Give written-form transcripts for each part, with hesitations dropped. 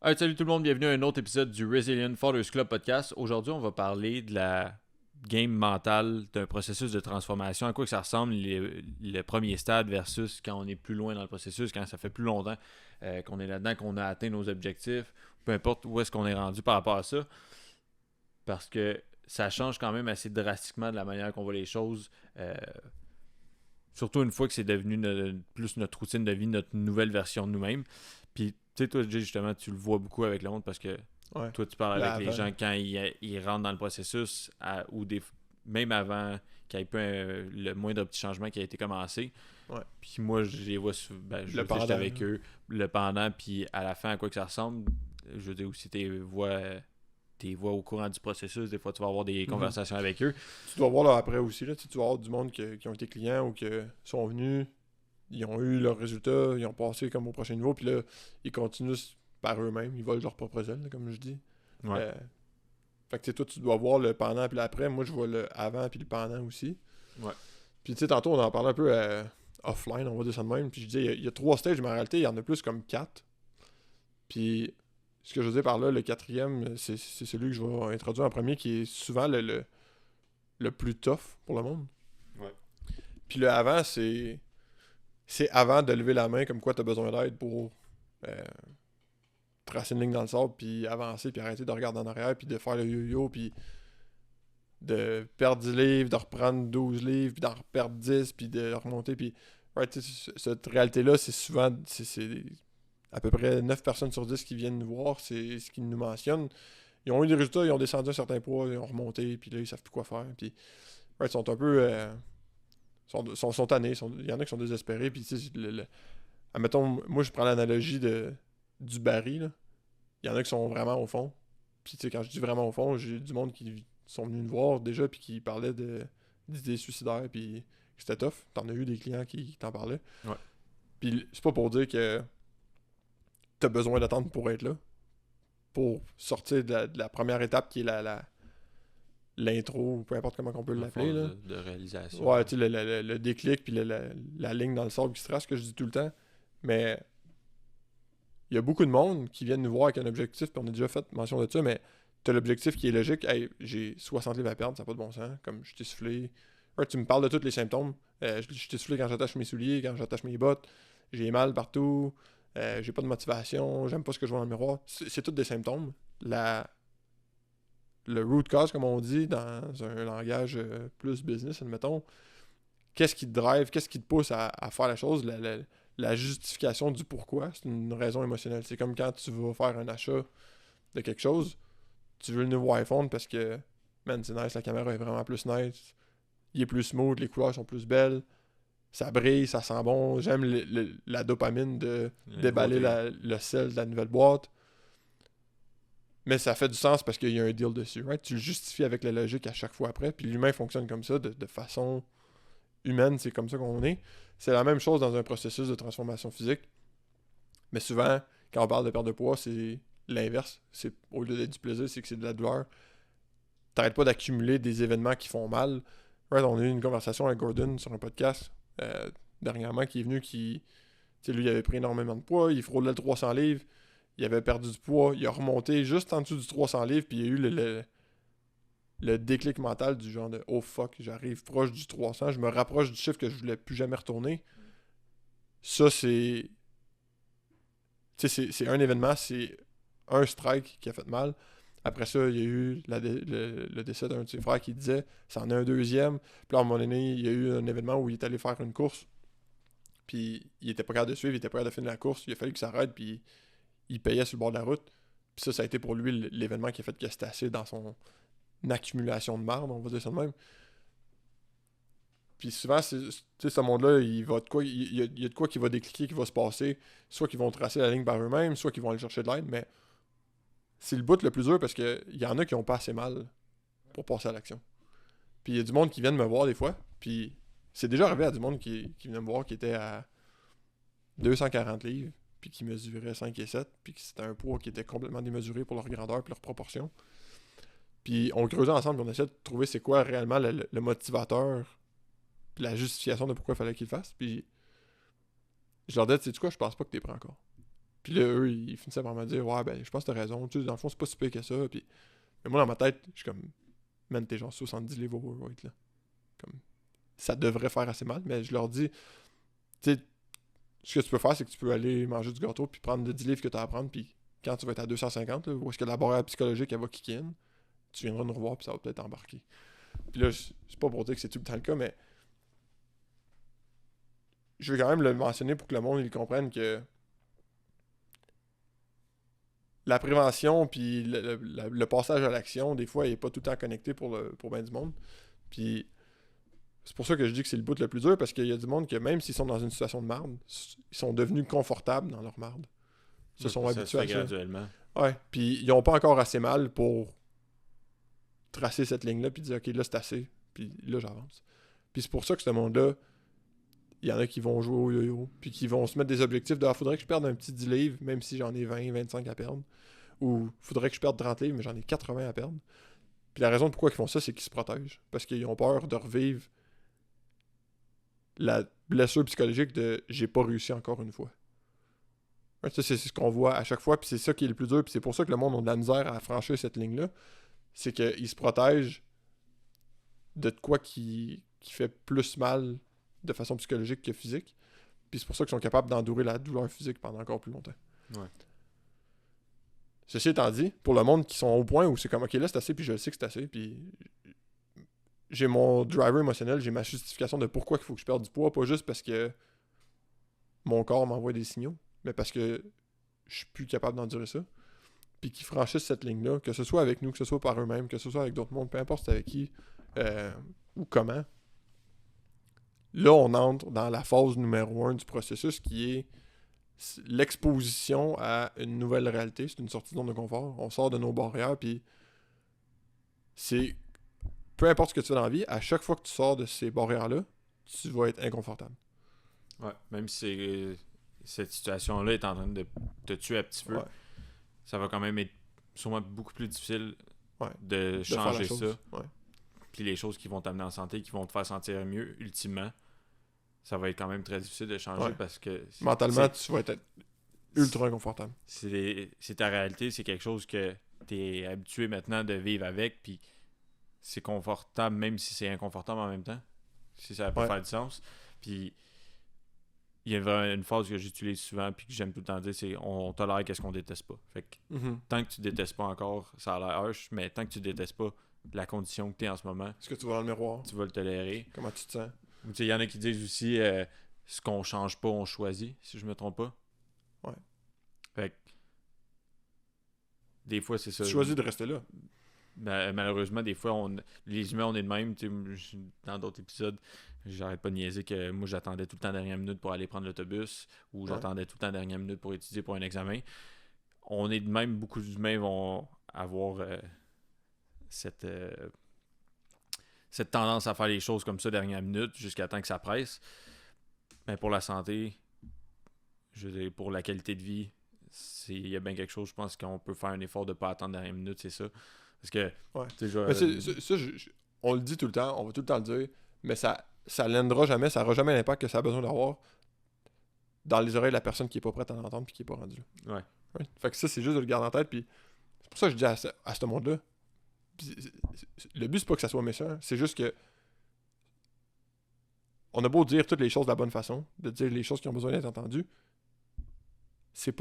Alright, salut tout le monde, bienvenue à un autre épisode du Resilient Fathers Club podcast. Aujourd'hui, on va parler de la game mentale d'un processus de transformation, à quoi que ça ressemble le premier stade versus quand on est plus loin dans le processus, quand ça fait plus longtemps qu'on est là-dedans, qu'on a atteint nos objectifs, peu importe où est-ce qu'on est rendu par rapport à ça, parce que ça change quand même assez drastiquement de la manière qu'on voit les choses, surtout une fois que c'est devenu plus notre routine de vie, notre nouvelle version de nous-mêmes. Puis, tu sais, toi, Jay, justement, tu le vois beaucoup avec le monde parce que Ouais. toi, tu parles Là, avec les avant. gens quand ils rentrent dans le processus ou même avant qu'il y ait pas le moindre petit changement qui a été commencé. Ouais. Puis moi, je les vois, je Le veux dire, j'étais pendant. avec eux le pendant, puis à la fin, à quoi que ça ressemble. Je veux dire aussi tes voix au courant du processus. Des fois, tu vas avoir des conversations avec eux. Tu dois voir là après aussi. Là, tu dois avoir du monde qui ont été clients ou qui sont venus, ils ont eu leurs résultats, ils ont passé comme au prochain niveau, puis là, ils continuent par eux-mêmes, ils volent leur propre aile, comme je dis. Ouais. Fait que tu sais, toi, tu dois voir le pendant puis l'après. Moi, je vois le avant puis le pendant aussi. Ouais. Puis tu sais, tantôt, on en parlait un peu offline, on va dire ça de même. Puis je disais, il y a 3 stages, mais en réalité, il y en a plus comme 4. Puis ce que je veux dire par là, le quatrième, c'est celui que je vais introduire en premier, qui est souvent le plus tough pour le monde. Ouais. Puis le avant, c'est avant de lever la main comme quoi tu as besoin d'aide pour tracer une ligne dans le sable, puis avancer, puis arrêter de regarder en arrière, puis de faire le yo-yo, puis de perdre 10 livres, de reprendre 12 livres, puis d'en perdre 10, puis de remonter, puis ouais, cette réalité-là, c'est souvent, c'est à peu près 9 personnes sur 10 qui viennent nous voir, c'est ce qu'ils nous mentionnent. Ils ont eu des résultats, ils ont descendu un certain poids, ils ont remonté, puis là, ils savent plus quoi faire, puis ouais, ils sont un peu... sont tannés, il y en a qui sont désespérés, puis tu sais, admettons, moi je prends l'analogie du baril, là. Il y en a qui sont vraiment au fond, puis tu sais, quand je dis vraiment au fond, j'ai du monde qui sont venus me voir déjà, puis qui parlaient d'idées suicidaires, puis que c'était tough. T'en as eu des clients qui t'en parlaient. Ouais. Puis c'est pas pour dire que t'as besoin d'attendre pour être là, pour sortir de la première étape qui est l'intro, ou peu importe comment on peut En l'appeler, phase là. de réalisation. Ouais, tu sais, le déclic, puis la ligne dans le sable qui se trace, que je dis tout le temps. Mais il y a beaucoup de monde qui viennent nous voir avec un objectif, puis on a déjà fait mention de ça, mais t'as l'objectif qui est logique. Hey, j'ai 60 livres à perdre, ça n'a pas de bon sens. Comme je t'ai soufflé. Ouais, tu me parles de tous les symptômes. Je t'ai soufflé quand j'attache mes souliers, quand j'attache mes bottes. J'ai mal partout. J'ai pas de motivation. J'aime pas ce que je vois dans le miroir. C'est tous des symptômes. Le root cause, comme on dit dans un langage plus business, admettons, qu'est-ce qui te drive, qu'est-ce qui te pousse à faire la chose, la justification du pourquoi, c'est une raison émotionnelle. C'est comme quand tu vas faire un achat de quelque chose, tu veux le nouveau iPhone parce que, man, c'est nice, la caméra est vraiment plus nice, il est plus smooth, les couleurs sont plus belles, ça brille, ça sent bon, j'aime la dopamine de déballer le sel de la nouvelle boîte. Mais ça fait du sens parce qu'il y a un deal dessus, right? Tu le justifies avec la logique à chaque fois après, puis l'humain fonctionne comme ça, de façon humaine, c'est comme ça qu'on est. C'est la même chose dans un processus de transformation physique. Mais souvent, quand on parle de perte de poids, c'est l'inverse. C'est, au lieu d'être du plaisir, c'est que c'est de la douleur. T'arrêtes pas d'accumuler des événements qui font mal. Right, on a eu une conversation avec Gordon sur un podcast dernièrement qui est venu, tu sais, lui, il avait pris énormément de poids, il frôlait le 300 livres, il avait perdu du poids, il a remonté juste en dessous du 300 livres, puis il y a eu le déclic mental du genre de « Oh fuck, j'arrive proche du 300, je me rapproche du chiffre que je voulais plus jamais retourner. » Ça, c'est... Tu sais, c'est un événement, c'est un strike qui a fait mal. Après ça, il y a eu le décès d'un de ses frères qui disait « Ça en est un deuxième. » Puis là, à un moment donné, il y a eu un événement où il est allé faire une course, puis il était pas capable de suivre, il était pas capable de finir la course, il a fallu qu'il s'arrête, puis il payait sur le bord de la route. Puis ça a été pour lui l'événement qui a fait qu'il a c'était assez dans son accumulation de marde, on va dire ça de même. Puis souvent, ce monde-là, il y a de quoi qui va décliquer, qui va se passer. Soit qu'ils vont tracer la ligne par eux-mêmes, soit qu'ils vont aller chercher de l'aide, mais c'est le bout le plus dur parce qu'il y en a qui ont pas assez mal pour passer à l'action. Puis il y a du monde qui vient de me voir des fois, puis c'est déjà arrivé à du monde qui venait me voir qui était à 240 livres, puis qui mesurait 5 et 7, puis que c'était un poids qui était complètement démesuré pour leur grandeur et leur proportion. Puis on creusait ensemble, puis on essayait de trouver c'est quoi réellement le motivateur, puis la justification de pourquoi il fallait qu'ils le fassent. Puis je leur disais, tu sais quoi, je pense pas que t'es prêt encore. Puis là, eux, ils finissaient par me dire, ouais, ben, je pense que t'as raison. Tu sais, dans le fond, c'est pas si pire que ça. Puis... Mais moi, dans ma tête, je suis comme, man, t'es genre 70 livres overweight, là. Comme, ça devrait faire assez mal. Mais je leur dis, tu sais, ce que tu peux faire, c'est que tu peux aller manger du gâteau, puis prendre les 10 livres que t'as à prendre, puis quand tu vas être à 250, là, où est-ce que la barrière psychologique, elle va kick in, tu viendras nous revoir, puis ça va peut-être embarquer. Puis là, c'est pas pour dire que c'est tout le temps le cas, mais je vais quand même le mentionner pour que le monde il comprenne que la prévention puis le passage à l'action, des fois, il n'est pas tout le temps connecté pour bien du monde. Puis c'est pour ça que je dis que c'est le bout le plus dur, parce qu'il y a du monde que même s'ils sont dans une situation de marde, ils sont devenus confortables dans leur marde. Ils se sont habitués à ça. Graduellement. Ouais, puis ils n'ont pas encore assez mal pour tracer cette ligne-là, puis dire, OK, là, c'est assez, puis là, j'avance. Puis c'est pour ça que ce monde-là, il y en a qui vont jouer au yo-yo, puis qui vont se mettre des objectifs de, faudrait que je perde un petit 10 livres, même si j'en ai 20, 25 à perdre. Ou faudrait que je perde 30 livres, mais j'en ai 80 à perdre. Puis la raison pourquoi ils font ça, c'est qu'ils se protègent. Parce qu'ils ont peur de revivre la blessure psychologique de j'ai pas réussi encore une fois. Ouais, ça, c'est ce qu'on voit à chaque fois, puis c'est ça qui est le plus dur, puis c'est pour ça que le monde a de la misère à franchir cette ligne-là. C'est qu'ils se protègent de quoi qui fait plus mal de façon psychologique que physique. Puis c'est pour ça qu'ils sont capables d'endurer la douleur physique pendant encore plus longtemps. Ouais. Ceci étant dit, pour le monde qui sont au point où c'est comme, OK, là, c'est assez, puis je le sais que c'est assez, puis j'ai mon driver émotionnel, j'ai ma justification de pourquoi il faut que je perde du poids, pas juste parce que mon corps m'envoie des signaux, mais parce que je suis plus capable d'endurer ça. Puis qu'ils franchissent cette ligne-là, que ce soit avec nous, que ce soit par eux-mêmes, que ce soit avec d'autres mondes, peu importe c'est avec qui ou comment. Là, on entre dans la phase numéro 1 du processus qui est l'exposition à une nouvelle réalité. C'est une sortie de zone de confort. On sort de nos barrières, puis c'est... Peu importe ce que tu fais dans la vie, à chaque fois que tu sors de ces barrières-là, tu vas être inconfortable. Ouais, même si cette situation-là est en train de te tuer un petit peu, ça va quand même être sûrement beaucoup plus difficile de changer ça. Ouais. Puis les choses qui vont t'amener en santé, qui vont te faire sentir mieux, ultimement, ça va être quand même très difficile de changer parce que... Mentalement, tu vas être ultra inconfortable. C'est ta réalité, c'est quelque chose que tu es habitué maintenant de vivre avec, puis c'est confortable même si c'est inconfortable en même temps. Si ça peut faire du sens. Puis il y a une phrase que j'utilise souvent puis que j'aime tout le temps dire, c'est on tolère qu'est-ce qu'on déteste pas. Fait que tant que tu détestes pas encore, ça a l'air harsh, mais tant que tu détestes pas la condition que tu es en ce moment, est-ce que tu vas dans le miroir? Tu vas le tolérer. Comment tu te sens? Il y en a qui disent aussi ce qu'on change pas, on choisit, si je me trompe pas. Ouais. Fait que des fois, c'est ça. Tu choisis de rester là. Malheureusement, des fois, les humains, on est de même. Dans d'autres épisodes, j'arrête pas de niaiser que moi, j'attendais tout le temps dernière minute pour aller prendre l'autobus ou j'attendais tout le temps dernière minute pour étudier pour un examen. On est de même, beaucoup d'humains vont avoir cette tendance à faire les choses comme ça dernière minute jusqu'à temps que ça presse. Mais pour la santé, je veux dire, pour la qualité de vie, il y a bien quelque chose, je pense qu'on peut faire un effort de ne pas attendre dernière minute, c'est ça. Parce que, on le dit tout le temps, on va tout le temps le dire, mais ça l'aidera jamais, ça n'aura jamais l'impact que ça a besoin d'avoir dans les oreilles de la personne qui est pas prête à l'entendre et qui est pas rendue là. Ouais. Fait que ça, c'est juste de le garder en tête, puis c'est pour ça que je dis à ce monde-là, le but, c'est pas que ça soit méchant, c'est juste que on a beau dire toutes les choses de la bonne façon, de dire les choses qui ont besoin d'être entendues, ils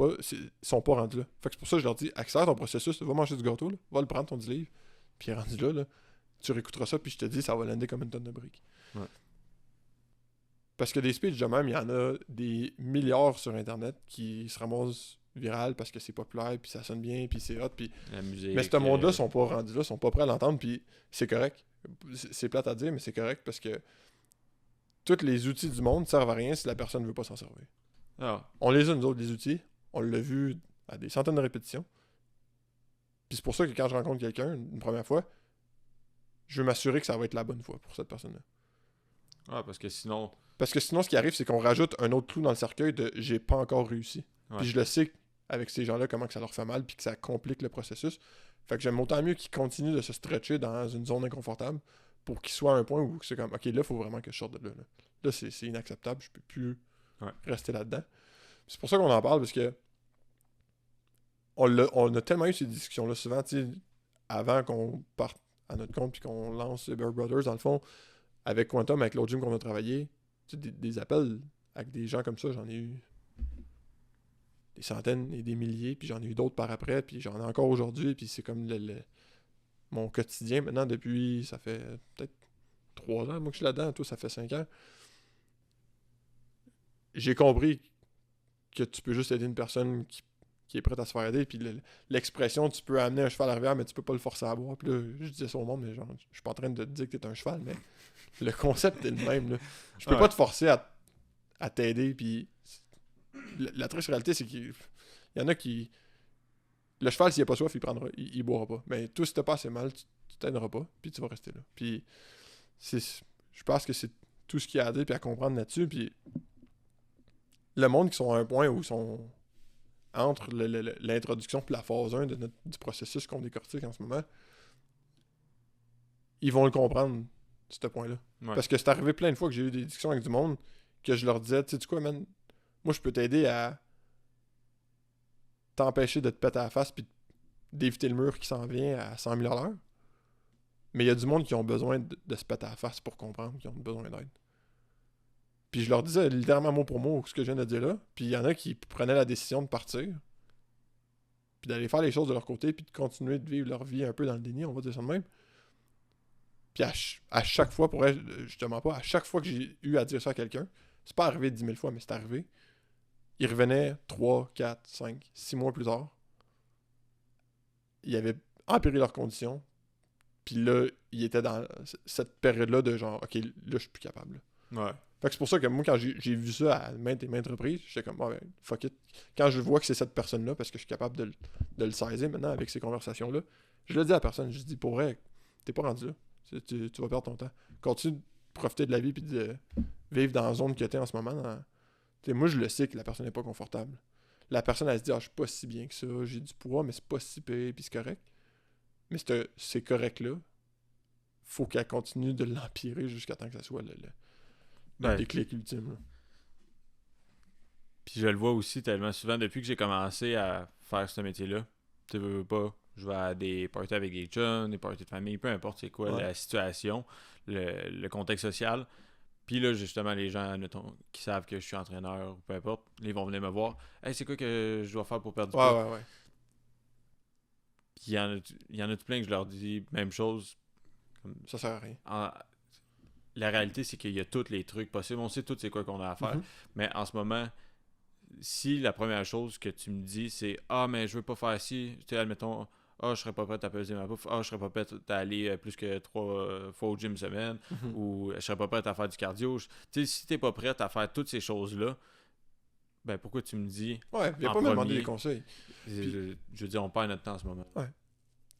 sont pas rendus là. Fait que c'est pour ça que je leur dis, accélère ton processus, va manger du gâteau, là, va le prendre ton 10 livres, puis rendu là, tu réécouteras ça, puis je te dis, ça va lander comme une tonne de briques. Ouais. Parce que des speeches de même, il y en a des milliards sur Internet qui se ramassent viral parce que c'est populaire, puis ça sonne bien, puis c'est hot, puis... La musique, mais ce monde-là sont pas rendus là, sont pas prêts à l'entendre, puis c'est correct. C'est plate à dire, mais c'est correct parce que tous les outils du monde servent à rien si la personne ne veut pas s'en servir. Ah. On les a, nous autres, les outils. On l'a vu à des centaines de répétitions. Puis c'est pour ça que quand je rencontre quelqu'un, une première fois, je veux m'assurer que ça va être la bonne fois pour cette personne-là. Ah, parce que sinon, ce qui arrive, c'est qu'on rajoute un autre clou dans le cercueil de « j'ai pas encore réussi ». Puis je le sais avec ces gens-là, comment que ça leur fait mal, puis que ça complique le processus. Fait que j'aime autant mieux qu'ils continuent de se stretcher dans une zone inconfortable pour qu'ils soient à un point où c'est comme « Ok, là, il faut vraiment que je sorte de là. » Là, c'est inacceptable, je peux plus rester là-dedans. C'est pour ça qu'on en parle, parce que on a tellement eu ces discussions-là souvent, tu sais, avant qu'on parte à notre compte puis qu'on lance Bear Brothers, dans le fond, avec Quantum, avec l'autre gym qu'on a travaillé, tu sais, des appels avec des gens comme ça, j'en ai eu des centaines et des milliers, puis j'en ai eu d'autres par après, puis j'en ai encore aujourd'hui, puis c'est comme mon quotidien maintenant depuis, ça fait peut-être 3 ans, moi que je suis là-dedans, toi ça fait 5 ans. J'ai compris que tu peux juste aider une personne qui est prête à se faire aider, puis l'expression tu peux amener un cheval à rivière, mais tu peux pas le forcer à boire. Puis là, je disais ça au monde, mais genre, je suis pas en train de te dire que t'es un cheval, mais le concept est le même. Là. Je peux pas te forcer à t'aider, puis la triste réalité, c'est qu'il y en a qui. Le cheval, s'il a pas soif, il boira pas. Mais toi, si t'as pas assez mal, tu t'aideras pas, puis tu vas rester là. Puis je pense que c'est tout ce qu'il y a à dire puis à comprendre là-dessus. Puis le monde qui sont à un point où ils sont entre l'introduction et la phase 1 du processus qu'on décortique en ce moment, ils vont le comprendre, ce point-là. Ouais. Parce que c'est arrivé plein de fois que j'ai eu des discussions avec du monde que je leur disais, tu sais quoi, man, moi je peux t'aider à t'empêcher de te péter à la face puis d'éviter le mur qui s'en vient à 100 000 à l'heure. Mais il y a du monde qui ont besoin de se péter à la face pour comprendre qu'ils ont besoin d'aide. Puis je leur disais littéralement mot pour mot ce que je viens de dire là. Puis il y en a qui prenaient la décision de partir. Puis d'aller faire les choses de leur côté. Puis de continuer de vivre leur vie un peu dans le déni, on va dire ça de même. Puis à chaque fois, pour elle, justement pas, à chaque fois que j'ai eu à dire ça à quelqu'un, c'est pas arrivé 10 000 fois, mais c'est arrivé. Ils revenaient 3, 4, 5, 6 mois plus tard. Ils avaient empiré leurs conditions. Puis là, ils étaient dans cette période-là de genre, OK, là, je suis plus capable. Ouais. Fait que c'est pour ça que moi, quand j'ai vu ça à maintes et maintes reprises, j'étais comme, ben, fuck it. Quand je vois que c'est cette personne-là, parce que je suis capable de le saisir maintenant avec ces conversations-là, je le dis à la personne, je dis, pour vrai, t'es pas rendu là. Tu vas perdre ton temps. Continue de profiter de la vie puis de vivre dans la zone que t'es en ce moment. Moi, je le sais que la personne n'est pas confortable. La personne, elle se dit, je suis pas si bien que ça, j'ai du poids, mais c'est pas si pire, puis c'est correct. Mais c'est correct-là, faut qu'elle continue de l'empirer jusqu'à temps que ça soit le déclic ultime. Là. Puis je le vois aussi tellement souvent depuis que j'ai commencé à faire ce métier-là. Tu veux pas, je vais à des parties avec des jeunes, des parties de famille, peu importe c'est quoi la situation, le contexte social. Puis là, justement, les gens qui savent que je suis entraîneur ou peu importe, ils vont venir me voir. Hey, c'est quoi que je dois faire pour perdre du poids? Ouais. Puis il y en a tout plein que je leur dis même chose. Ça sert à rien. La réalité, c'est qu'il y a tous les trucs possibles. On sait tout c'est quoi qu'on a à faire. Mais en ce moment, si la première chose que tu me dis, c'est mais je veux pas faire ci, tu sais, admettons, je serais pas prêt à peser ma bouffe, je serais pas prêt à aller plus que 3 fois au gym semaine, ou je serais pas prêt à faire du cardio. Tu sais, si t'es pas prêt à faire toutes ces choses-là, ben pourquoi tu me dis. Ouais, viens pas me demander des conseils. Je veux dire, on perd notre temps en ce moment. Ouais.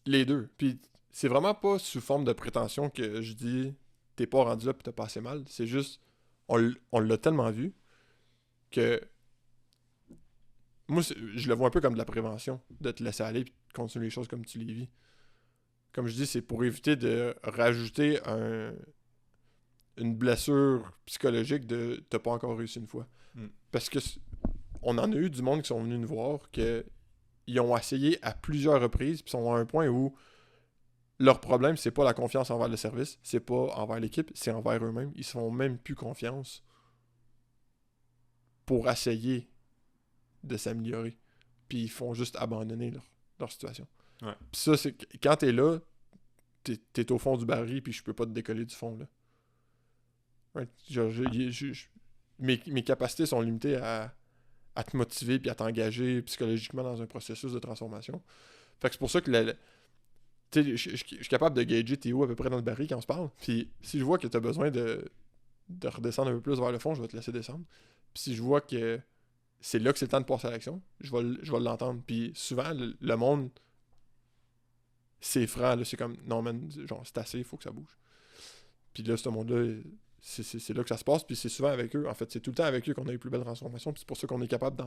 Les deux. Puis c'est vraiment pas sous forme de prétention que je dis t'es pas rendu là pis t'as pas assez mal. C'est juste, on l'a tellement vu que moi, je le vois un peu comme de la prévention, de te laisser aller et de continuer les choses comme tu les vis. Comme je dis, c'est pour éviter de rajouter une blessure psychologique de t'as pas encore réussi une fois. Parce que on en a eu du monde qui sont venus nous voir que ils ont essayé à plusieurs reprises puis sont à un point où leur problème, c'est pas la confiance envers le service, c'est pas envers l'équipe, c'est envers eux-mêmes. Ils se font même plus confiance pour essayer de s'améliorer. Puis ils font juste abandonner leur situation. Ouais. Puis ça, c'est quand t'es là, t'es au fond du baril, puis je peux pas te décoller du fond, là. Ouais, genre, mes capacités sont limitées à te motiver puis à t'engager psychologiquement dans un processus de transformation. Fait que c'est pour ça que je suis capable de gager t'es où à peu près dans le baril quand on se parle. Puis si je vois que t'as besoin de redescendre un peu plus vers le fond, je vais te laisser descendre. Puis si je vois que c'est là que c'est le temps de passer à l'action, je vais l'entendre. Puis souvent, le monde, c'est franc, là, c'est comme, non, man, genre, c'est assez, il faut que ça bouge. Puis là, ce monde-là, c'est là que ça se passe, puis c'est souvent avec eux. En fait, c'est tout le temps avec eux qu'on a eu plus belle transformation, puis c'est pour ça qu'on est capable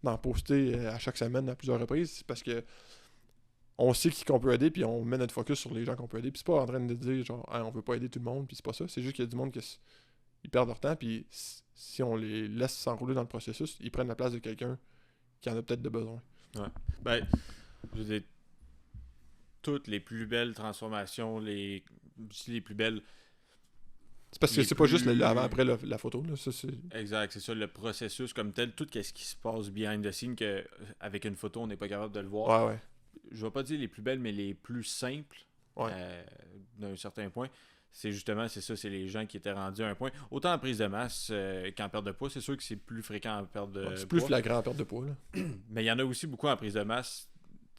d'en poster à chaque semaine à plusieurs reprises, c'est parce que on sait qui qu'on peut aider, puis on met notre focus sur les gens qu'on peut aider, puis c'est pas en train de dire, genre, on veut pas aider tout le monde, puis c'est pas ça, c'est juste qu'il y a du monde ils perdent leur temps, puis si on les laisse s'enrouler dans le processus, ils prennent la place de quelqu'un qui en a peut-être de besoin. Ouais. Ben, je veux dire, toutes les plus belles transformations, les plus belles. C'est parce que Les c'est pas juste plus- l'avant-après la photo. Là. Ça, c'est... Exact, c'est ça, le processus comme tel, tout ce qui se passe behind the scene, que avec une photo, on n'est pas capable de le voir. Ouais, ouais. Je vais pas dire les plus belles, mais les plus simples, Ouais. d'un certain point. C'est justement, c'est ça, c'est les gens qui étaient rendus à un point. Autant en prise de masse qu'en perte de poids, c'est sûr que c'est plus fréquent en perte de Ouais, c'est plus poids. flagrant en perte de poids. Là. Mais il y en a aussi beaucoup en prise de masse.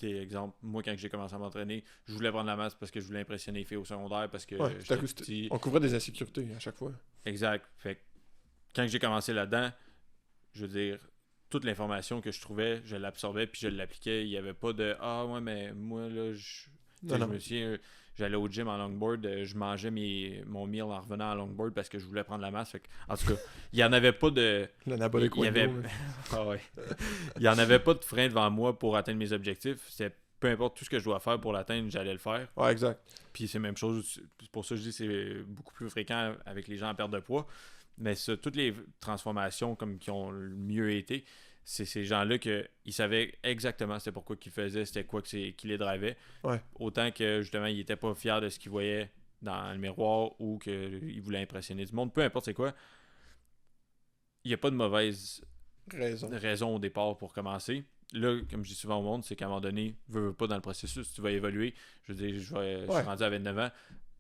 Exemple, moi quand j'ai commencé à m'entraîner, je voulais prendre la masse parce que je voulais impressionner les filles au secondaire parce que Ouais, j'étais petit. on couvrait des insécurités à chaque fois. Exact. Fait que quand j'ai commencé là-dedans, je veux dire, toute l'information que je trouvais, je l'absorbais puis je l'appliquais. Il n'y avait pas de ah ouais, mais moi là, je me souviens, j'allais au gym en longboard, je mangeais mon meal en revenant en longboard parce que je voulais prendre la masse. Fait que, en tout cas, il n'y en avait pas de. L'anabolique Il y avait... window, là. Ah ouais. Il n'y en avait pas de frein devant moi pour atteindre mes objectifs. C'était peu importe tout ce que je dois faire pour l'atteindre, j'allais le faire. Ouais, exact. Puis c'est la même chose. C'est pour ça que je dis que c'est beaucoup plus fréquent avec les gens en perte de poids. Mais ça, toutes les transformations comme qui ont le mieux été, c'est ces gens-là qu'ils savaient exactement c'était pourquoi qu'ils faisaient, c'était quoi qui les drivait. Ouais. Autant que justement, ils n'étaient pas fiers de ce qu'ils voyaient dans le miroir ou qu'ils voulaient impressionner du monde. Peu importe c'est quoi, il n'y a pas de mauvaise raison au départ pour commencer. Là, comme je dis souvent au monde, c'est qu'à un moment donné, veux pas dans le processus, tu vas évoluer. Je veux dire, je suis rendu à 29 ans,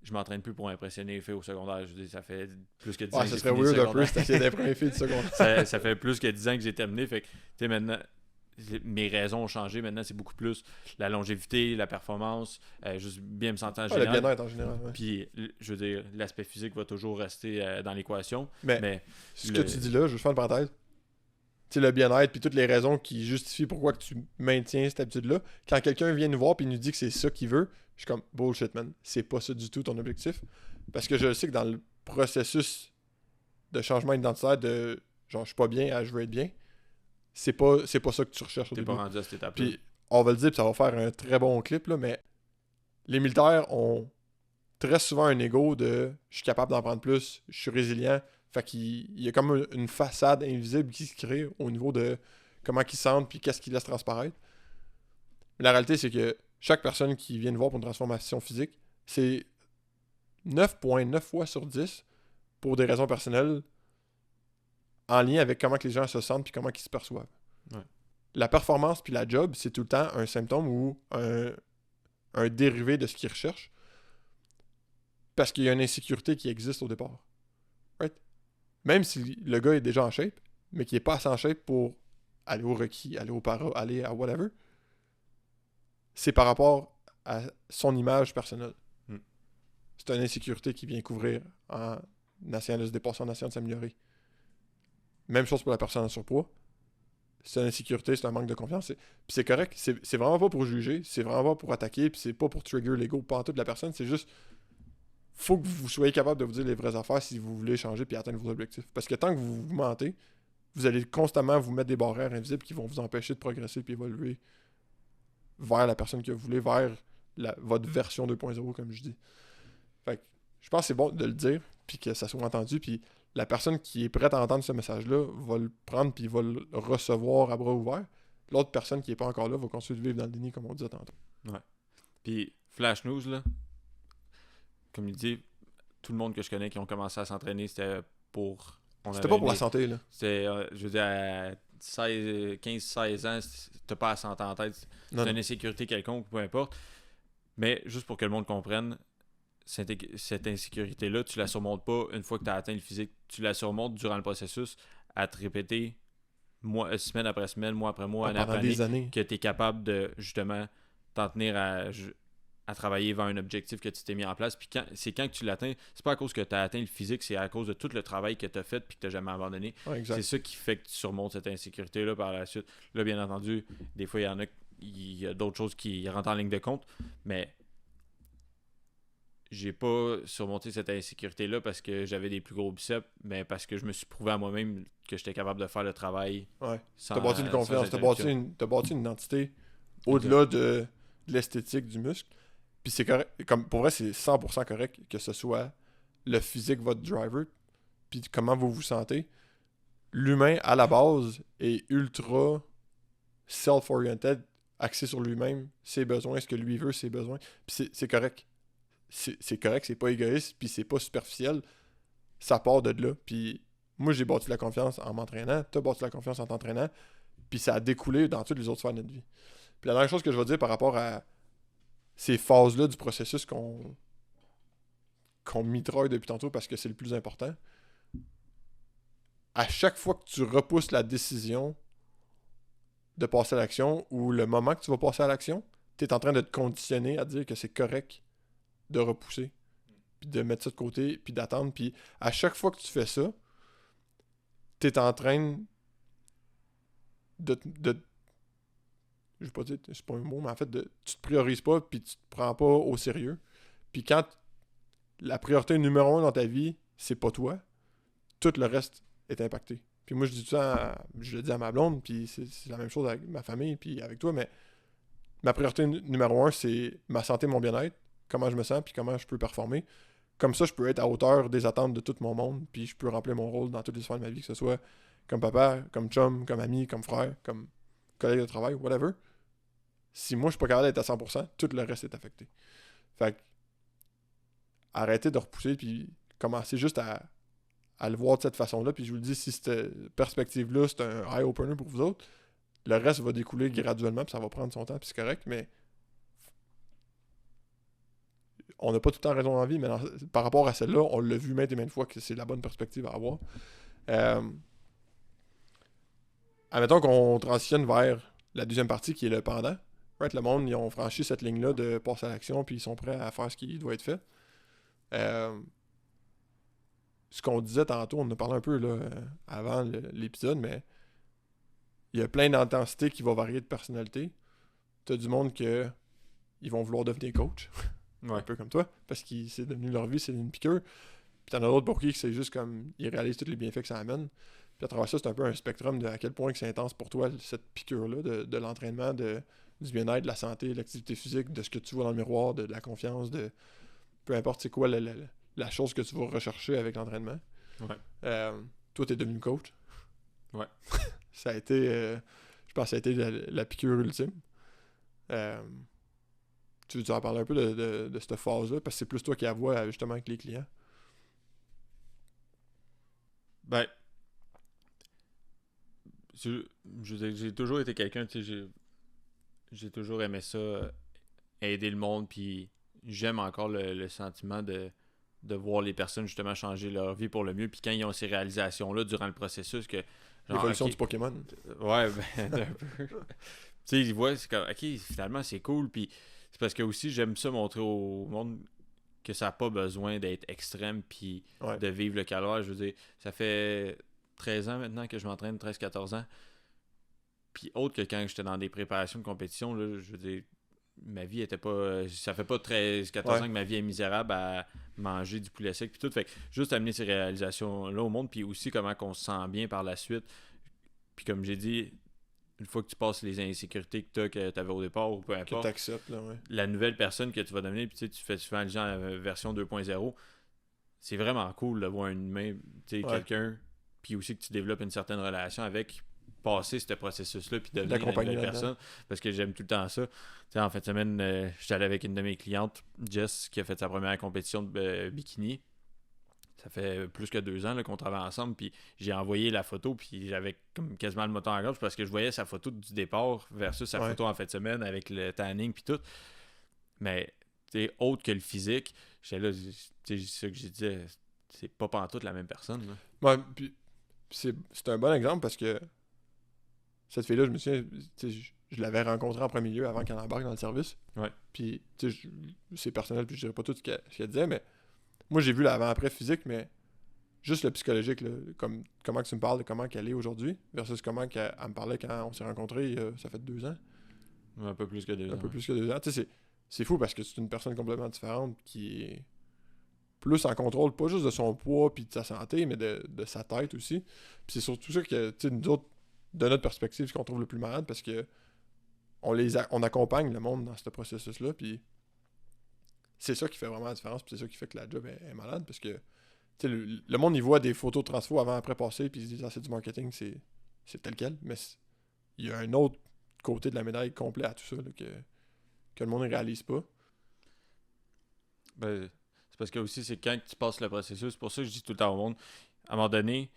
je m'entraîne plus pour impressionner les filles au secondaire. Je veux dire, ça fait plus que 10 ans que ça j'ai serait fini weird le un peu secondaire. si t'essayais d'imprimer une fille de secondaire. ça fait plus que 10 ans que j'ai terminé. Fait que, tu sais, maintenant, mes raisons ont changé. Maintenant, c'est beaucoup plus la longévité, la performance, juste bien me sentir en Le général. bien-être en général. Ouais. Puis, je veux dire, l'aspect physique va toujours rester dans l'équation. Mais ce que tu dis là, je vais faire une parenthèse. Tu sais, le bien-être, puis toutes les raisons qui justifient pourquoi que tu maintiens cette habitude-là. Quand quelqu'un vient nous voir et nous dit que c'est ça qu'il veut, je suis comme bullshit, man. C'est pas ça du tout ton objectif. Parce que je sais que dans le processus de changement identitaire, de genre je suis pas bien à je veux être bien, c'est pas ça que tu recherches au T'es début. pas rendu à cette étape-là. Puis on va le dire, puis ça va faire un très bon clip, là, mais les militaires ont très souvent un ego de je suis capable d'en prendre plus, je suis résilient. Fait qu'il y a comme une façade invisible qui se crée au niveau de comment ils sentent puis qu'est-ce qu'ils laissent transparaître. Mais la réalité, c'est que chaque personne qui vient nous voir pour une transformation physique, c'est 9,9 fois sur 10 pour des raisons personnelles en lien avec comment que les gens se sentent puis comment ils se perçoivent. Ouais. La performance puis la job, c'est tout le temps un symptôme ou un dérivé de ce qu'ils recherchent parce qu'il y a une insécurité qui existe au départ. Right? Même si le gars est déjà en shape, mais qu'il n'est pas assez en shape pour aller au requis, aller au para, aller à whatever, c'est par rapport à son image personnelle. C'est une insécurité qui vient couvrir en essayant de se dépasser, en essayant de s'améliorer. Même chose pour la personne en surpoids. C'est une insécurité, c'est un manque de confiance. Puis c'est correct. C'est vraiment pas pour juger, c'est vraiment pas pour attaquer, puis c'est pas pour trigger l'ego pantoute de la personne. C'est juste, faut que vous soyez capable de vous dire les vraies affaires si vous voulez changer puis atteindre vos objectifs. Parce que tant que vous vous mentez, vous allez constamment vous mettre des barrières invisibles qui vont vous empêcher de progresser puis évoluer vers la personne que vous voulez, vers votre version 2.0, comme je dis. Fait que je pense que c'est bon de le dire, puis que ça soit entendu, puis la personne qui est prête à entendre ce message-là va le prendre, puis va le recevoir à bras ouverts. L'autre personne qui n'est pas encore là va continuer de vivre dans le déni, comme on disait tantôt. Ouais. Puis, Flash News, là, comme il dit, tout le monde que je connais qui ont commencé à s'entraîner, c'était pour... C'était pas pour la santé, là. C'était, je veux dire, à 15-16 ans, t'as pas la santé en tête. C'est une insécurité quelconque, peu importe. Mais juste pour que le monde comprenne, cette insécurité-là, tu la surmontes pas une fois que tu as atteint le physique. Tu la surmontes durant le processus à te répéter semaine après semaine, mois après mois, année après année, que tu es capable de justement t'en tenir à travailler vers un objectif que tu t'es mis en place. Puis c'est quand que tu l'atteins, c'est pas à cause que tu as atteint le physique, c'est à cause de tout le travail que tu as fait puis que tu n'as jamais abandonné. Ouais, c'est ça qui fait que tu surmontes cette insécurité-là par la suite. Là, bien entendu, des fois, il y a d'autres choses qui rentrent en ligne de compte, mais j'ai pas surmonté cette insécurité-là parce que j'avais des plus gros biceps, mais parce que je me suis prouvé à moi-même que j'étais capable de faire le travail. Ouais. Sans, t'as bâti une confiance, t'as bâti une identité au-delà de l'esthétique du muscle. Puis c'est correct. Comme, pour vrai, c'est 100% correct que ce soit le physique, votre driver, puis comment vous vous sentez. L'humain, à la base, est ultra self-oriented, axé sur lui-même, ses besoins, ce que lui veut, ses besoins. Puis c'est correct. C'est correct, c'est pas égoïste, puis c'est pas superficiel. Ça part de là. Puis moi, j'ai bâti la confiance en m'entraînant. T'as bâti la confiance en t'entraînant. Puis ça a découlé dans toutes les autres sphères de notre vie. Puis la dernière chose que je vais dire par rapport à ces phases-là du processus qu'on mitraille depuis tantôt parce que c'est le plus important, à chaque fois que tu repousses la décision de passer à l'action ou le moment que tu vas passer à l'action, tu es en train de te conditionner à dire que c'est correct de repousser, puis de mettre ça de côté, puis d'attendre. Puis à chaque fois que tu fais ça, tu es en train de je vais pas dire, c'est pas un mot, mais en fait, tu te priorises pas, puis tu te prends pas au sérieux. Puis quand la priorité numéro 1 dans ta vie, c'est pas toi, tout le reste est impacté. Puis moi, je dis ça, je le dis à ma blonde, puis c'est la même chose avec ma famille, puis avec toi, mais ma priorité numéro 1, c'est ma santé, mon bien-être, comment je me sens, puis comment je peux performer. Comme ça, je peux être à hauteur des attentes de tout mon monde, puis je peux remplir mon rôle dans toutes les sphères de ma vie, que ce soit comme papa, comme chum, comme ami, comme frère, comme collègue de travail, whatever. Si moi, je suis pas capable d'être à 100%, tout le reste est affecté. Fait que, arrêtez de repousser, puis commencez juste à le voir de cette façon-là. Puis je vous le dis, si cette perspective-là, c'est un eye-opener pour vous autres, le reste va découler graduellement, puis ça va prendre son temps, puis c'est correct, mais on n'a pas tout le temps raison en vie, mais par rapport à celle-là, on l'a vu maintes et maintes fois que c'est la bonne perspective à avoir. Admettons qu'on transitionne vers la deuxième partie qui est le pendant. Right, le monde, ils ont franchi cette ligne-là de passer à l'action, puis ils sont prêts à faire ce qui doit être fait. Ce qu'on disait tantôt, on en a parlé un peu là, avant l'épisode, mais il y a plein d'intensités qui vont varier de personnalité. T'as du monde que ils vont vouloir devenir coach, un peu comme toi, parce que c'est devenu leur vie, c'est une piqûre. Puis t'en as d'autres pour qui c'est juste comme, ils réalisent tous les bienfaits que ça amène. Puis à travers ça, c'est un peu un spectrum de à quel point que c'est intense pour toi, cette piqûre-là, de l'entraînement, du bien-être, de la santé, de l'activité physique, de ce que tu vois dans le miroir, de la confiance, de peu importe c'est quoi la chose que tu vas rechercher avec l'entraînement. Ouais. Toi, t'es devenu coach. Ouais. Ça a été, je pense que ça a été la piqûre ultime. Tu veux en parler un peu de cette phase-là, parce que c'est plus toi qui la vois justement avec les clients. Ben, j'ai toujours été quelqu'un, tu sais, j'ai toujours aimé ça, aider le monde, puis j'aime encore le sentiment de voir les personnes justement changer leur vie pour le mieux, puis quand ils ont ces réalisations-là durant le processus, que genre, l'évolution okay, du Pokémon. Ouais, ben, un peu. Tu sais, ils voient, c'est comme, ok, finalement, c'est cool, puis c'est parce que aussi, j'aime ça montrer au monde que ça n'a pas besoin d'être extrême, puis de vivre le calvaire. Je veux dire, ça fait 13 ans maintenant que je m'entraîne, 13-14 ans. Puis autre que quand j'étais dans des préparations de compétition, là, je veux dire, ma vie était pas. Ça fait pas 13-14 ans que ma vie est misérable à manger du poulet sec puis tout. Fait que juste amener ces réalisations-là au monde, puis aussi comment on se sent bien par la suite. Puis comme j'ai dit, une fois que tu passes les insécurités que tu avais au départ ou peu importe, que t'acceptes, là, la nouvelle personne que tu vas devenir, puis tu fais souvent les gens à la version 2.0, c'est vraiment cool de voir un humain, quelqu'un, puis aussi que tu développes une certaine relation avec, passer ce processus-là, puis devenir une nouvelle personne, parce que j'aime tout le temps ça. T'sais, en fin de semaine, j'étais allé avec une de mes clientes, Jess, qui a fait sa première compétition de bikini. Ça fait plus que 2 ans là, qu'on travaille ensemble, puis j'ai envoyé la photo, puis j'avais comme quasiment le moton en gorge parce que je voyais sa photo du départ versus sa photo en fin de semaine avec le tanning puis tout. Mais autre que le physique, j'étais là, c'est ça que j'ai dit, c'est pas pantoute la même personne. Là. Ouais, puis c'est un bon exemple parce que cette fille-là, je me souviens, je l'avais rencontrée en premier lieu avant qu'elle embarque dans le service. Ouais. Puis, c'est personnel, puis je dirais pas tout ce qu'elle disait, mais moi, j'ai vu l'avant-après physique, mais juste le psychologique, là, comme comment tu me parles de comment qu'elle est aujourd'hui, versus comment qu'elle me parlait quand on s'est rencontrés, ça fait 2 ans. Un peu plus que 2 ans. Un peu plus que 2 ans. Tu sais, c'est fou parce que c'est une personne complètement différente qui est plus en contrôle, pas juste de son poids puis de sa santé, mais de sa tête aussi. Puis c'est surtout ça que, tu sais, nous autres, de notre perspective, ce qu'on trouve le plus malade, parce que on accompagne le monde dans ce processus-là, puis c'est ça qui fait vraiment la différence, puis c'est ça qui fait que la job est malade, parce que le monde, il voit des photos de transfo avant, après, passé, puis ils se disent, ah, c'est du marketing, c'est tel quel, mais il y a un autre côté de la médaille complet à tout ça, là, que le monde ne réalise pas. Ben, c'est parce que aussi, c'est quand tu passes le processus. C'est pour ça que je dis tout le temps au monde, à un moment donné,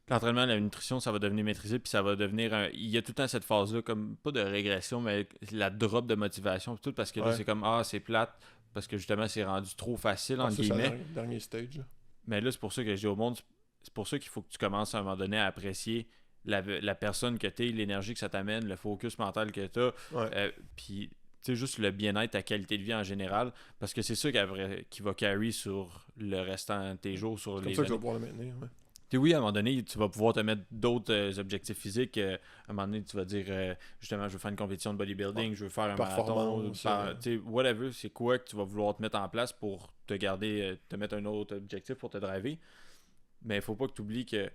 l'entraînement, la nutrition, ça va devenir maîtrisé, puis ça va devenir il y a tout le temps cette phase-là, comme pas de régression, mais la drop de motivation, tout, parce que là, Ouais. c'est comme, c'est plate, parce que justement, c'est rendu trop facile, entre Ça, c'est guillemets. le dernier stage. Là. Mais là, c'est pour ça que je dis au monde, c'est pour ça qu'il faut que tu commences à un moment donné à apprécier la personne que tu es, l'énergie que ça t'amène, le focus mental que tu as, Ouais. puis tu sais, juste le bien-être, ta qualité de vie en général, parce que c'est ça qui va carry sur le restant de tes jours, sur C'est comme les ça que tu vas années. pouvoir le maintenir. Ouais. Puis oui, à un moment donné, tu vas pouvoir te mettre d'autres objectifs physiques. À un moment donné, tu vas dire, justement, je veux faire une compétition de bodybuilding, je veux faire un marathon, Performance, tu sais, whatever, c'est quoi que tu vas vouloir te mettre en place pour te garder, te mettre un autre objectif pour te driver. Mais il faut pas que tu oublies que,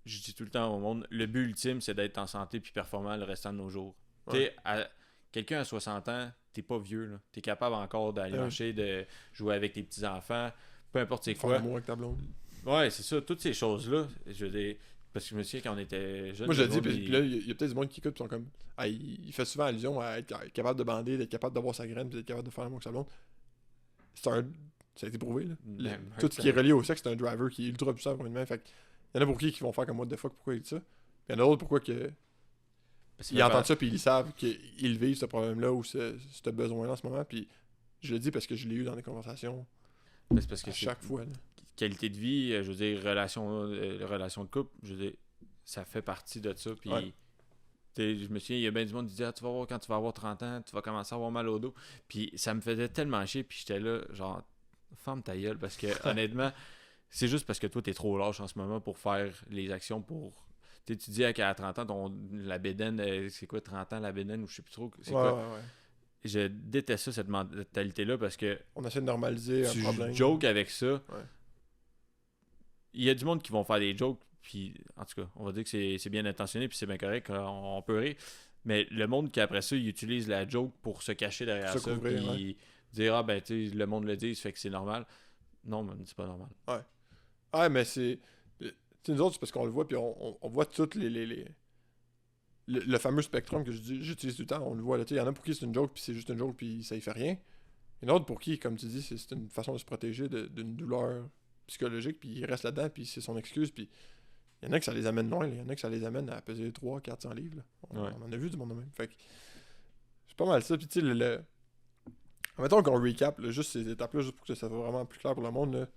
je dis tout le temps au monde, le but ultime, c'est d'être en santé puis performant le restant de nos jours. Ouais. Tu sais, quelqu'un à 60 ans, t'es pas vieux, là. T'es capable encore d'aller Ouais. marcher, de jouer avec tes petits-enfants, peu importe c'est Faire quoi. l'amour avec ta blonde. Ouais, c'est ça, toutes ces choses-là, je veux dire, parce que je me souviens quand on était jeunes. Moi, je le le dis, monde, puis là, il y a peut-être du monde qui écoute, puis sont comme. Ah, il fait souvent allusion à être capable de bander, d'être capable d'avoir sa graine, puis d'être capable de faire l'amour avec sa blonde. Ça a été prouvé, là. Tout ce qui est relié au sexe, c'est un driver qui est ultra puissant pour une main. Fait que, il y en a pour qui vont faire comme moi, des fois, pourquoi il dit ça. Puis il y en a d'autres pourquoi que. Ils entendent ça, puis ils savent qu'ils vivent ce problème-là ou ce besoin-là en ce moment. Puis je le dis parce que je l'ai eu dans des conversations c'est parce que à chaque fois. Là. qualité de vie, je veux dire, relation de couple, je veux dire, ça fait partie de ça. Puis, Ouais. je me souviens, il y a bien du monde qui disait, tu vas voir, quand tu vas avoir 30 ans, tu vas commencer à avoir mal au dos. Puis ça me faisait tellement chier, puis j'étais là, genre, ferme ta gueule, parce que honnêtement, c'est juste parce que toi, t'es trop lâche en ce moment pour faire les actions pour. Tu dis qu'à 30 ans, la bédaine, c'est quoi 30 ans la bédaine ou je sais plus trop. C'est quoi. Ouais. Je déteste ça, cette mentalité-là, parce que On essaie de normaliser un tu problème. jokes avec ça. Ouais. Il y a du monde qui vont faire des jokes, puis en tout cas, on va dire que c'est bien intentionné, puis c'est bien correct, on peut rire. Mais le monde qui après ça, il utilise la joke pour se cacher derrière Se ça, couvrir, puis dire, ah ben, tu sais, le monde le dit, ça fait que c'est normal. Non, mais c'est pas normal. Ouais, mais c'est. Tu sais, nous autres, c'est parce qu'on le voit, puis on voit toutes le fameux spectrum que j'utilise tout le temps. On le voit, là. Il y en a pour qui c'est une joke, puis c'est juste une joke, puis ça y fait rien. Il y en a d'autres pour qui, comme tu dis, c'est une façon de se protéger d'une douleur psychologique, puis il reste là-dedans, puis c'est son excuse, puis il y en a que ça les amène loin, là. Il y en a que ça les amène à peser 300-400 livres. Là. On en a vu du monde de même. Fait que c'est pas mal ça. Puis tu sais, mettons qu'on recap là, juste ces étapes-là, juste pour que ça soit vraiment plus clair pour le monde. Là.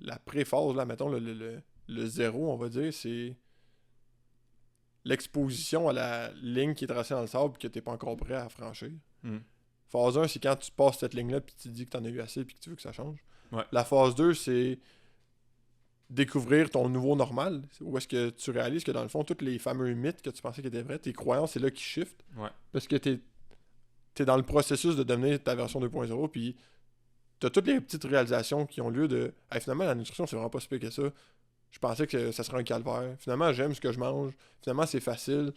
La pré-phase, là, mettons, le zéro, on va dire, c'est l'exposition à la ligne qui est tracée dans le sable et que t'es pas encore prêt à franchir. Phase 1, c'est quand tu passes cette ligne-là puis tu te dis que t'en as eu assez puis que tu veux que ça change. Ouais. La phase 2, c'est découvrir ton nouveau normal, où est-ce que tu réalises que dans le fond, tous les fameux mythes que tu pensais qu'ils étaient vrais, tes croyances, c'est là qui shift. Ouais. Parce que t'es dans le processus de devenir ta version 2.0, puis t'as toutes les petites réalisations qui ont lieu de hey, finalement, la nutrition, c'est vraiment pas si pire que ça. Je pensais que ça serait un calvaire. Finalement, j'aime ce que je mange. Finalement, c'est facile.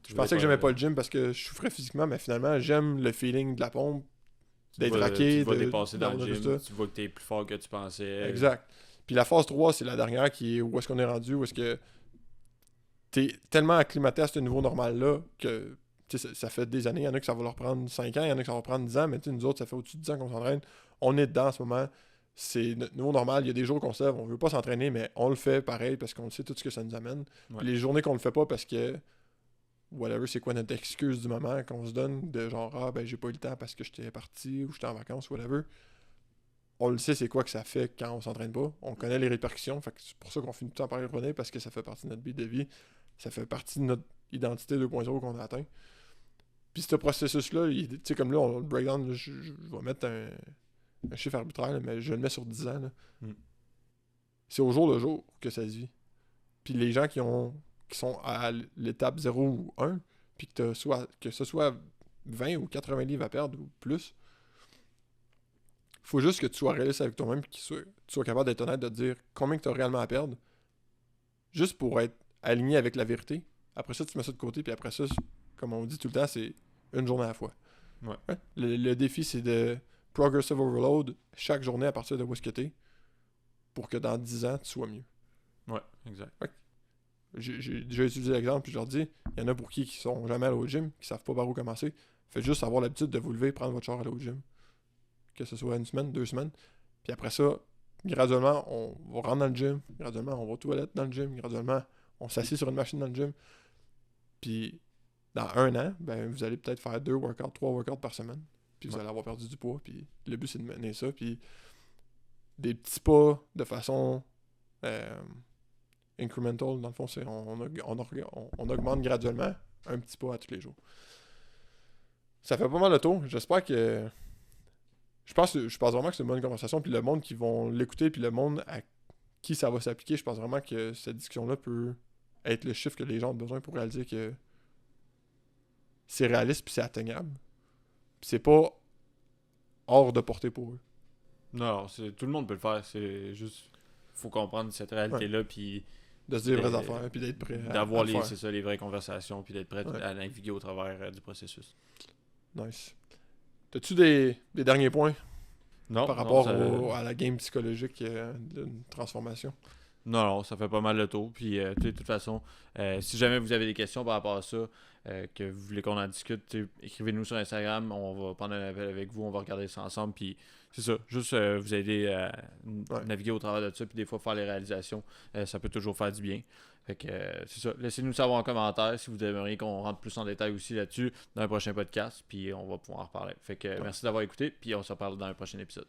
Je pensais que j'aimais pas le gym parce que je souffrais physiquement, mais finalement, j'aime le feeling de la pompe, d'être raqué. Tu vas dépasser dans le d'avoir gym, tu vois que t'es plus fort que tu pensais. Exact. Puis la phase 3, c'est la dernière qui est où est-ce qu'on est rendu, où est-ce que t'es tellement acclimaté à ce nouveau normal-là que ça fait des années. Il y en a que ça va leur prendre 5 ans, il y en a que ça va leur prendre 10 ans, mais nous autres, ça fait au-dessus de 10 ans qu'on s'entraîne. On est dedans en ce moment. C'est notre nouveau normal. Il y a des jours qu'on se lève, on veut pas s'entraîner, mais on le fait pareil parce qu'on sait tout ce que ça nous amène. Ouais. Puis les journées qu'on le fait pas parce que whatever, c'est quoi notre excuse du moment qu'on se donne de genre ah ben j'ai pas eu le temps parce que j'étais parti ou j'étais en vacances, whatever. On le sait c'est quoi que ça fait quand on s'entraîne pas. On connaît les répercussions. Fait que c'est pour ça qu'on finit tout le temps par y revenir parce que ça fait partie de notre but de vie. Ça fait partie de notre identité 2.0 qu'on a atteint. Puis ce processus-là, tu sais, comme là, on le breakdown, là, je vais mettre un chiffre arbitraire, là, mais je le mets sur 10 ans. Là. C'est au jour le jour que ça se vit. Puis les gens qui sont à l'étape 0 ou 1, puis que ce soit 20 ou 80 livres à perdre ou plus, faut juste que tu sois réaliste avec toi-même et que tu sois capable d'être honnête, de te dire combien tu as réellement à perdre, juste pour être aligné avec la vérité. Après ça, tu mets ça de côté, puis après ça, comme on dit tout le temps, c'est une journée à la fois. Ouais. Le défi, c'est de progressive overload chaque journée à partir de où est-ce que t'es pour que dans 10 ans, tu sois mieux. Ouais, exact. j'ai déjà utilisé l'exemple, puis je leur dis, il y en a pour qui sont jamais allés au gym, qui savent pas par où commencer. Faites juste avoir l'habitude de vous lever, prendre votre char, aller au gym. Que ce soit une semaine, 2 semaines. Puis après ça, graduellement, on va rentrer dans le gym. Graduellement, on va aux toilettes dans le gym. Graduellement, on s'assied sur une machine dans le gym. Puis dans 1 an, ben, vous allez peut-être faire 2 workouts, 3 workouts par semaine. Puis vous allez avoir perdu du poids. Puis le but, c'est de mener ça. Puis des petits pas de façon incremental, dans le fond, c'est on augmente graduellement un petit pas à tous les jours. Ça fait pas mal le tour. J'espère que... Je pense vraiment que c'est une bonne conversation. Puis le monde qui vont l'écouter, puis le monde à qui ça va s'appliquer, je pense vraiment que cette discussion-là peut être le chiffre que les gens ont besoin pour réaliser que c'est réaliste puis c'est atteignable. Puis c'est pas hors de portée pour eux. Non, tout le monde peut le faire. C'est juste... faut comprendre cette réalité-là, puis... De se dire les vraies affaires, puis d'être prêt d'avoir les vraies conversations, puis d'être prêt à naviguer au travers du processus. Nice. T'as-tu des derniers points par rapport à la game psychologique d'une transformation? Non, ça fait pas mal le tour. Puis, de toute façon, si jamais vous avez des questions par rapport à ça, que vous voulez qu'on en discute, écrivez-nous sur Instagram. On va prendre un appel avec vous, on va regarder ça ensemble. Puis, c'est ça, juste vous aider à naviguer au travers de ça. Puis, des fois, faire les réalisations, ça peut toujours faire du bien. Fait que, c'est ça. Laissez-nous savoir en commentaire si vous aimeriez qu'on rentre plus en détail aussi là-dessus dans un prochain podcast. Puis, on va pouvoir en reparler. Fait que, merci d'avoir écouté. Puis, on se reparle dans un prochain épisode.